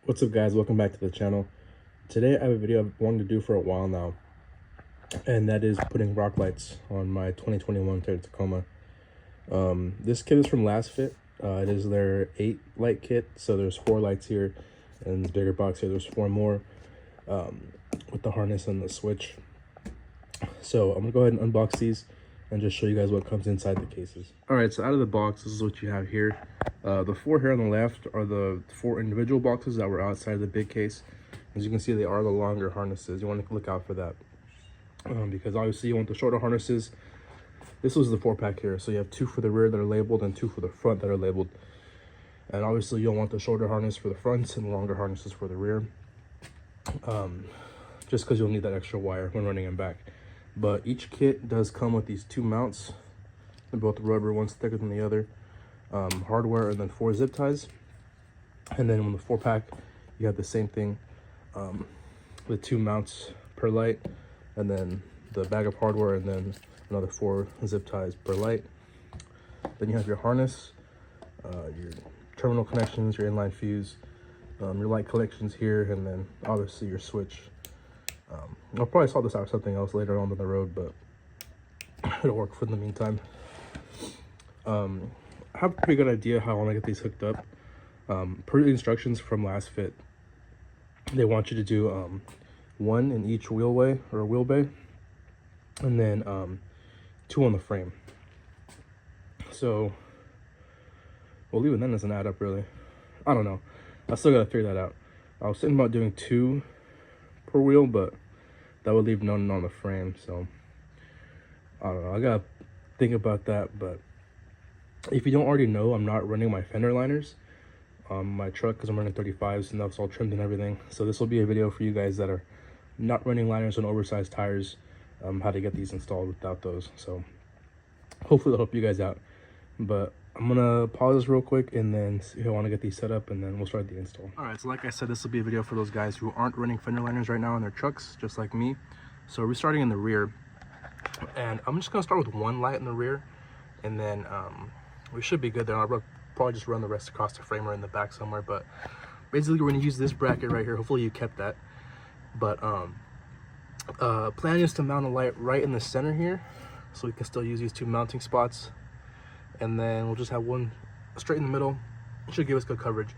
What's up, guys? Welcome back to the channel. Today I have a video I've wanted to do for a while now, and that is putting rock lights on my 2021 Toyota Tacoma. This kit is from Lasfit. It is their 8 light kit, so there's 4 lights here, and this bigger box here there's 4 more with the harness and the switch. So I'm gonna go ahead and unbox these and just show you guys what comes inside the cases. All right, so out of the box, this is what you have here. The 4 here on the left are the 4 individual boxes that were outside the big case. As you can see, they are the longer harnesses. You want to look out for that because obviously you want the shorter harnesses. This was the 4-pack here, so you have 2 for the rear that are labeled and 2 for the front that are labeled. And obviously you'll want the shorter harness for the fronts and longer harnesses for the rear, just because you'll need that extra wire when running them back. But each kit does come with these 2 mounts. They're both rubber, one's thicker than the other. Hardware, and then 4 zip ties. And then on the 4-pack, you have the same thing with 2 mounts per light, and then the bag of hardware, and then another 4 zip ties per light. Then you have your harness, your terminal connections, your inline fuse, your light connections here, and then obviously your switch. I'll probably sort this out with something else later on down the road, but it'll work for the meantime. I have a pretty good idea how I want to get these hooked up. Per the instructions from Lasfit, they want you to do 1 in each wheelway or wheelbay, and then 2 on the frame. So, well, even then doesn't add up really. I don't know. I still gotta figure that out. I was thinking about doing 2 per wheel, but that would leave none on the frame. So I don't know. I gotta think about that. But if you don't already know, I'm not running my fender liners on my truck because I'm running 35s and that's all trimmed and everything. So this will be a video for you guys that are not running liners on oversized tires, how to get these installed without those. So hopefully it'll help you guys out. But I'm gonna pause this real quick and then see if I want to get these set up, and then we'll start the install. All right, so like I said, this will be a video for those guys who aren't running fender liners right now on their trucks, just like me. So we're starting in the rear, and I'm just gonna start with 1 light in the rear, and then we should be good there. I'll probably just run the rest across the frame or in the back somewhere. But basically we're gonna use this bracket right here. Hopefully you kept that. But plan is to mount a light right in the center here, so we can still use these 2 mounting spots. And then we'll just have 1 straight in the middle. It should give us good coverage.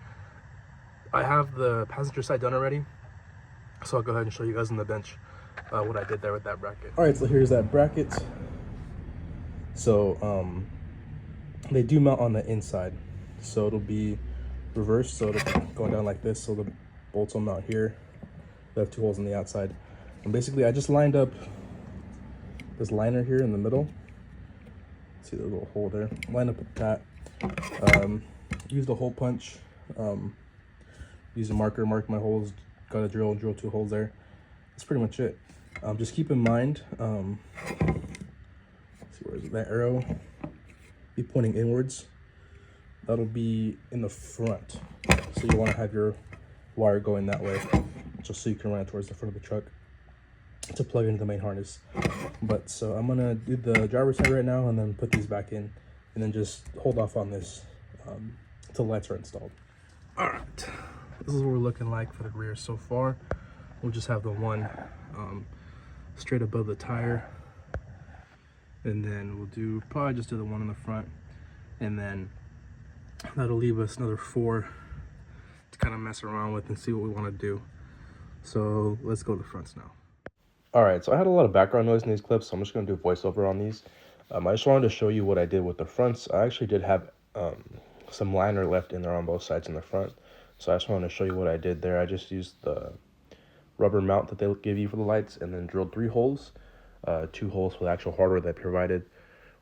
I have the passenger side done already, so I'll go ahead and show you guys on the bench what I did there with that bracket. All right, so here's that bracket. So they do mount on the inside, so it'll be reversed, so it'll be going down like this, so the bolts will mount here. They have 2 holes on the outside, and basically I just lined up this liner here in the middle. See the little hole there? Line up with that. Use the hole punch. Use a marker, mark my holes. Got a drill 2 holes there. That's pretty much it. Just keep in mind, let's see, where is it? That arrow be pointing inwards. That'll be in the front. So you want to have your wire going that way, just so you can run it towards the front of the truck to plug into the main harness. But so I'm gonna do the driver's side right now and then put these back in, and then just hold off on this until lights are installed. All right, this is what we're looking like for the rear so far. We'll just have the 1 straight above the tire, and then we'll probably just do the 1 in the front, and then that'll leave us another 4 to kind of mess around with and see what we want to do. So let's go to the fronts now. All right, so I had a lot of background noise in these clips, so I'm just going to do voiceover on these. I just wanted to show you what I did with the fronts. I actually did have some liner left in there on both sides in the front, so I just wanted to show you what I did there. I just used the rubber mount that they'll give you for the lights, and then drilled 3 holes, 2 holes for the actual hardware they provided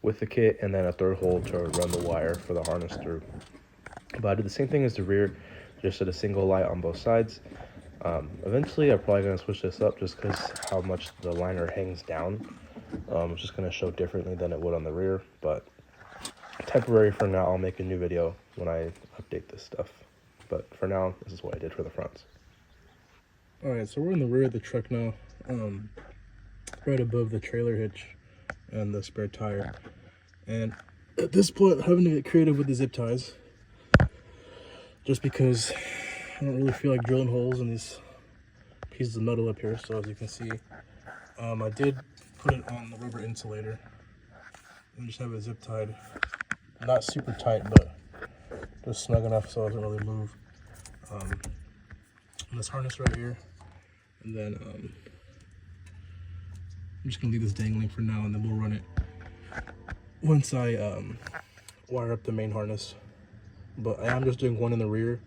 with the kit, and then a 3rd hole to run the wire for the harness through. But I did the same thing as the rear, just did a single light on both sides. Eventually I'm probably going to switch this up just because how much the liner hangs down. It's just going to show differently than it would on the rear, but temporary for now. I'll make a new video when I update this stuff, but for now this is what I did for the fronts. All right, so we're in the rear of the truck now, right above the trailer hitch and the spare tire. And at this point, I'm having to get creative with the zip ties, just because I don't really feel like drilling holes in these pieces of metal up here. So as you can see, I did put it on the rubber insulator and just have it zip tied. Not super tight, but just snug enough so it doesn't really move. This harness right here, and then I'm just gonna leave this dangling for now, and then we'll run it once I wire up the main harness. But I am just doing one in the rear.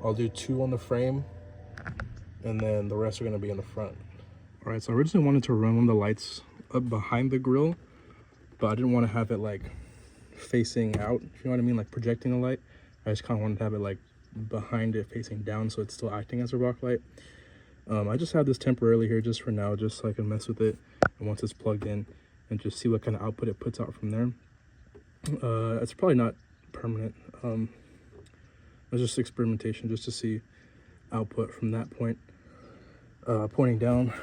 I'll do 2 on the frame, and then the rest are gonna be in the front. All right, so I originally wanted to run one of the lights up behind the grill, but I didn't want to have it like facing out, if you know what I mean, like projecting the light. I just kind of wanted to have it like behind it facing down, so it's still acting as a rock light. I just have this temporarily here just for now, just so I can mess with it, and once it's plugged in, and just see what kind of output it puts out from there. It's probably not permanent. It's just experimentation, just to see output from that point, pointing down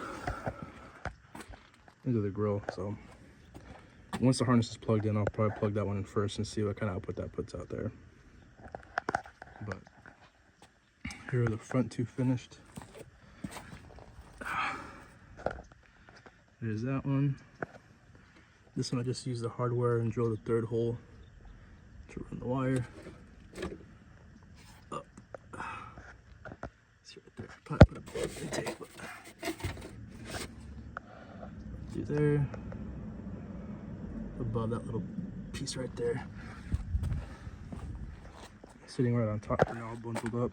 into the grill. So once the harness is plugged in, I'll probably plug that one in first and see what kind of output that puts out there. But here are the front 2 finished. There's that one. This one I just used the hardware and drilled the 3rd hole to run the wire up. It's right there. Probably put a bit of tape, but do there. Above that little piece right there. Sitting right on top for now, bundled up.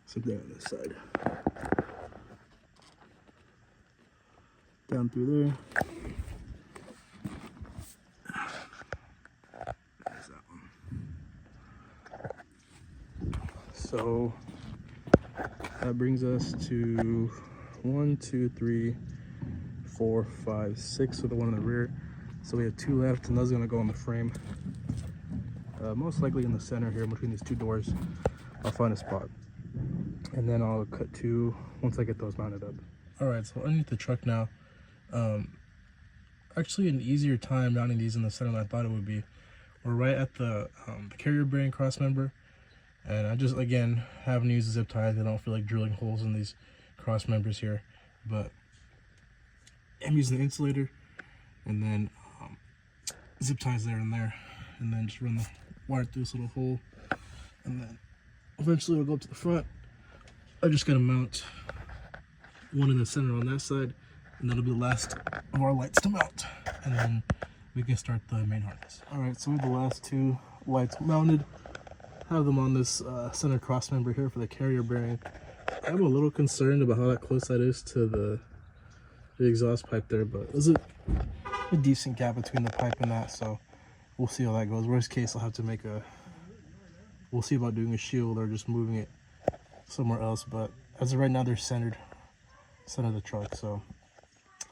Same thing on this side. Down through there. There's that one. So that brings us to 1, 2, 3, 4, 5, 6 with the one in the rear. So we have 2 left, and those are gonna go on the frame. Most likely in the center here between these 2 doors. I'll find a spot, and then I'll cut 2 once I get those mounted up. All right, so underneath the truck now. Actually an easier time mounting these in the center than I thought it would be. We're right at the carrier bearing cross member, and I just again haven't used the zip ties. I don't feel like drilling holes in these cross members here, but I'm using the insulator, and then zip ties there and there, and then just run the wire through this little hole, and then eventually it'll go up to the front. I just gotta mount one in the center on that side, and that'll be the last of our lights to mount, and then we can start the main harness. All right, so we have the last 2 lights mounted. Have them on this center cross member here for the carrier bearing. I'm a little concerned about how that close that is to the exhaust pipe there, but there's a decent gap between the pipe and that, so we'll see how that goes. Worst case, I'll have to make we'll see about doing a shield or just moving it somewhere else, but as of right now, they're centered center of the truck, so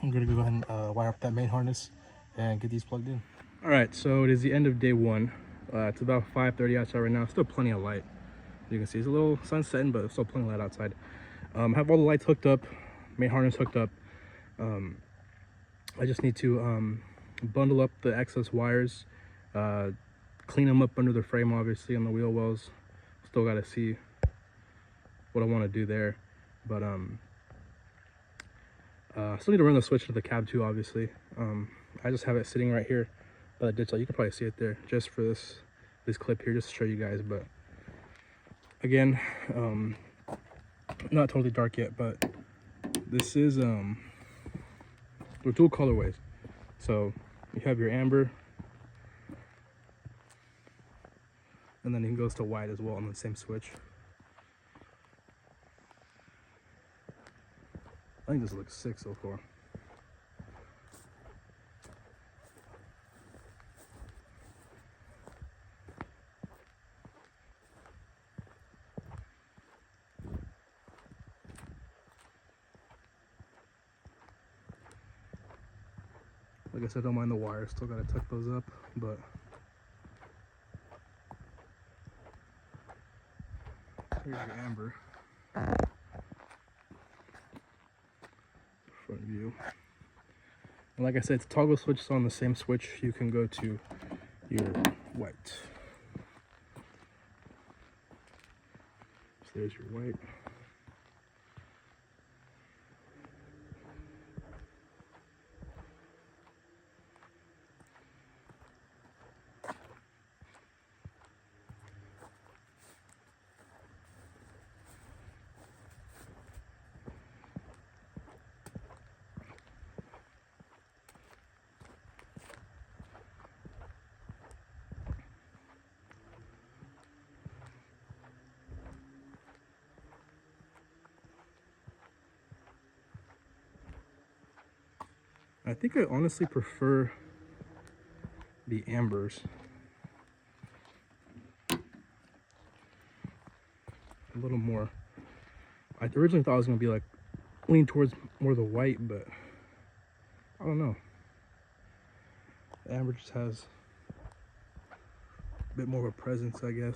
I'm gonna go ahead and wire up that main harness and get these plugged in. All right, so it is the end of day 1. It's about 5:30 outside right now. Still plenty of light. You can see it's a little sun setting, but still plenty of light outside. Have all the lights hooked up, main harness hooked up. I just need to bundle up the excess wires, clean them up under the frame, obviously, on the wheel wells. Still got to see what I want to do there, but still need to run the switch to the cab too, obviously. I just have it sitting right here by the ditch light. You can probably see it there just for this clip here, just to show you guys. But again, not totally dark yet, but this is they're dual colorways. So you have your amber, and then it goes to white as well on the same switch. I think this looks sick so far. Like I said, don't mind the wires, still gotta tuck those up, but here's your amber. Front view. And like I said, it's toggle switch, so on the same switch you can go to your white. There's your white. I think I honestly prefer the ambers. A little more. I originally thought I was gonna be like lean towards more the white, but I don't know. The amber just has a bit more of a presence, I guess.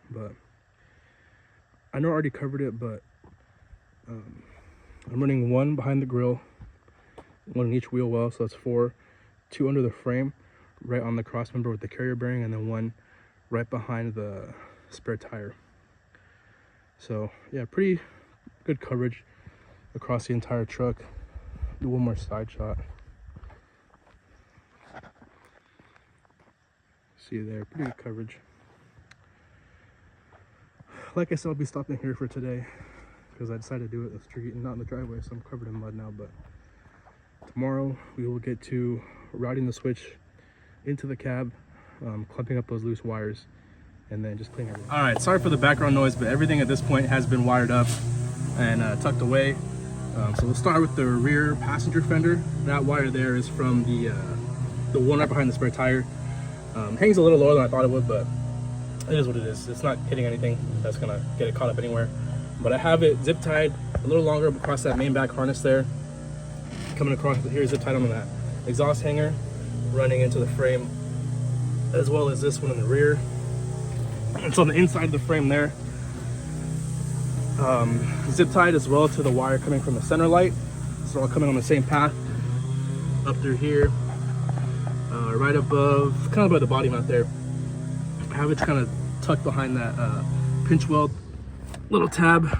But I know I already covered it, but I'm running one behind the grill, one in each wheel well, so that's 4, 2 under the frame, right on the cross member with the carrier bearing, and then 1 right behind the spare tire. So yeah, pretty good coverage across the entire truck. Do one more side shot. See there, pretty good coverage. Like I said, I'll be stopping here for today because I decided to do it in the street and not in the driveway, so I'm covered in mud now. But tomorrow we will get to routing the switch into the cab, clamping up those loose wires, and then just cleaning everything. All right, sorry for the background noise, but everything at this point has been wired up and tucked away. So we'll start with the rear passenger fender. That wire there is from the one right behind the spare tire. Hangs a little lower than I thought it would, but it is what it is. It's not hitting anything that's gonna get it caught up anywhere. But I have it zip tied a little longer across that main back harness there. Coming across here, zip tied on that exhaust hanger, running into the frame, as well as this one in the rear. It's on the inside of the frame there. Zip tied as well to the wire coming from the center light. So all coming on the same path up through here, right above, kind of by the body mount there. I have it kind of tucked behind that pinch weld little tab.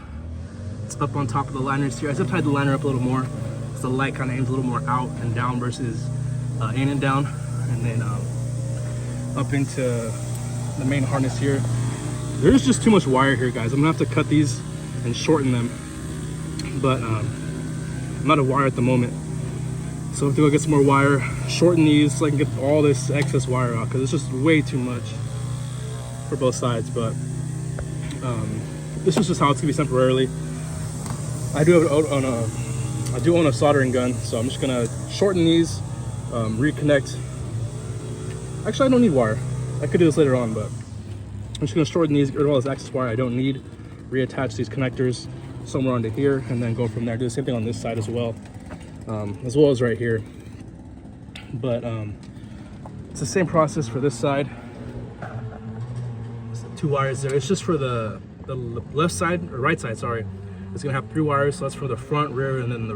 It's up on top of the liners here. I zip tied the liner up a little more, so the light kind of aims a little more out and down versus in and down, and then up into the main harness here. There's just too much wire here, guys. I'm gonna have to cut these and shorten them, but I'm out of wire at the moment, so I have to go get some more wire, shorten these so I can get all this excess wire out, because it's just way too much for both sides. But this is just how it's gonna be temporarily. I do own a soldering gun, so I'm just gonna shorten these, reconnect. Actually, I don't need wire. I could do this later on, but I'm just gonna shorten these, get rid of all this excess wire I don't need, reattach these connectors somewhere onto here, and then go from there. Do the same thing on this side as well as right here. But it's the same process for this side. It's 2 wires there. It's just for the left side, or right side, sorry. It's gonna have 3 wires, so that's for the front, rear, and then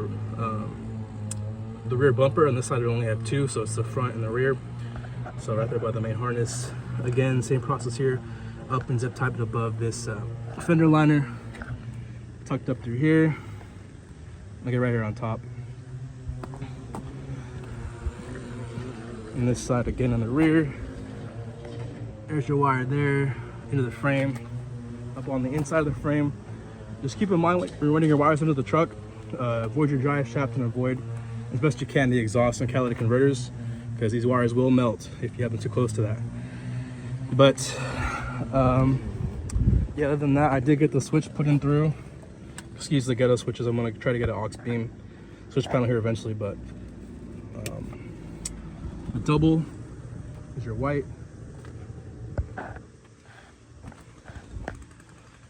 the rear bumper. And this side will only have 2, so it's the front and the rear. So right there by the main harness. Again, same process here. Up and zip tied it above this fender liner, tucked up through here. Like it right here on top. And this side again on the rear. There's your wire there into the frame. Up on the inside of the frame. Just keep in mind, like, when you're running your wires into the truck, avoid your drive shaft and avoid as best you can the exhaust and catalytic converters, because these wires will melt if you have them too close to that. But yeah, other than that, I did get the switch put in through. Excuse the ghetto switches. I'm gonna try to get an aux beam switch panel here eventually, but the double is your white.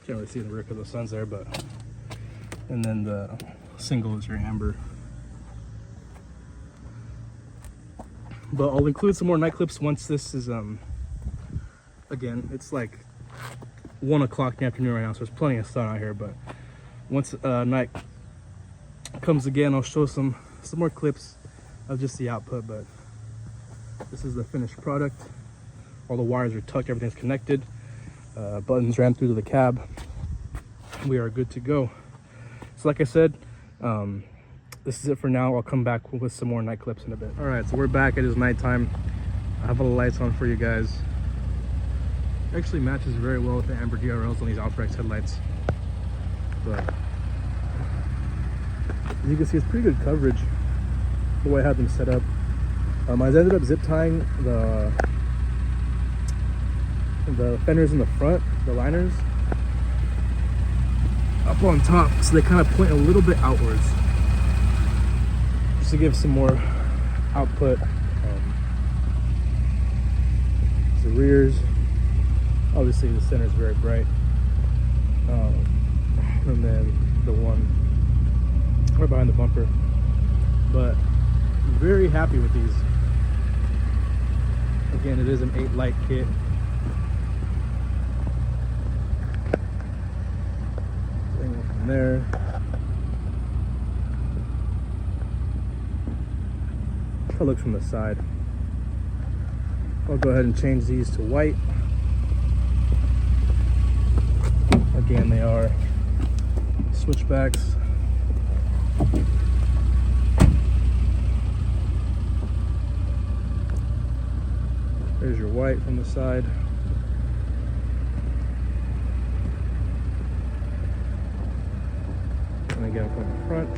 Can't really see in the rear because the sun's there, but and then the single is your amber. But I'll include some more night clips once this is again, it's like 1 o'clock in the afternoon right now, so there's plenty of sun out here. But once night comes again, I'll show some more clips of just the output. But this is the finished product. All the wires are tucked, everything's connected. Buttons ran through to the cab. we are good to go. So like I said, this is it for now. I'll come back with some more night clips in a bit. All right, so we're back. It is nighttime. I have all the lights on for you guys. Actually matches very well with the amber DRLs on these Alpharex headlights. But as you can see, it's pretty good coverage the way I have them set up. I ended up zip tying the fenders in the front, the liners, up on top, so they kind of point a little bit outwards, just to give some more output. The rears, obviously the center is very bright, and then the one right behind the bumper. But I'm very happy with these. Again, it is an 8 light kit. From there, that looks from the side. I'll go ahead and change these to white. Again, they are switchbacks. There's your white from the side. And again from the front.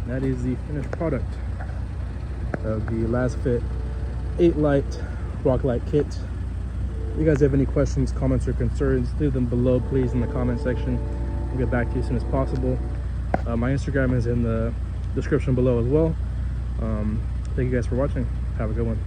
And that is the finished product of the Lasfit 8 light rock light kit. If you guys have any questions, comments, or concerns, leave them below, please, in the comment section. We'll get back to you as soon as possible. My Instagram is in the description below as well. Thank you guys for watching. Have a good one.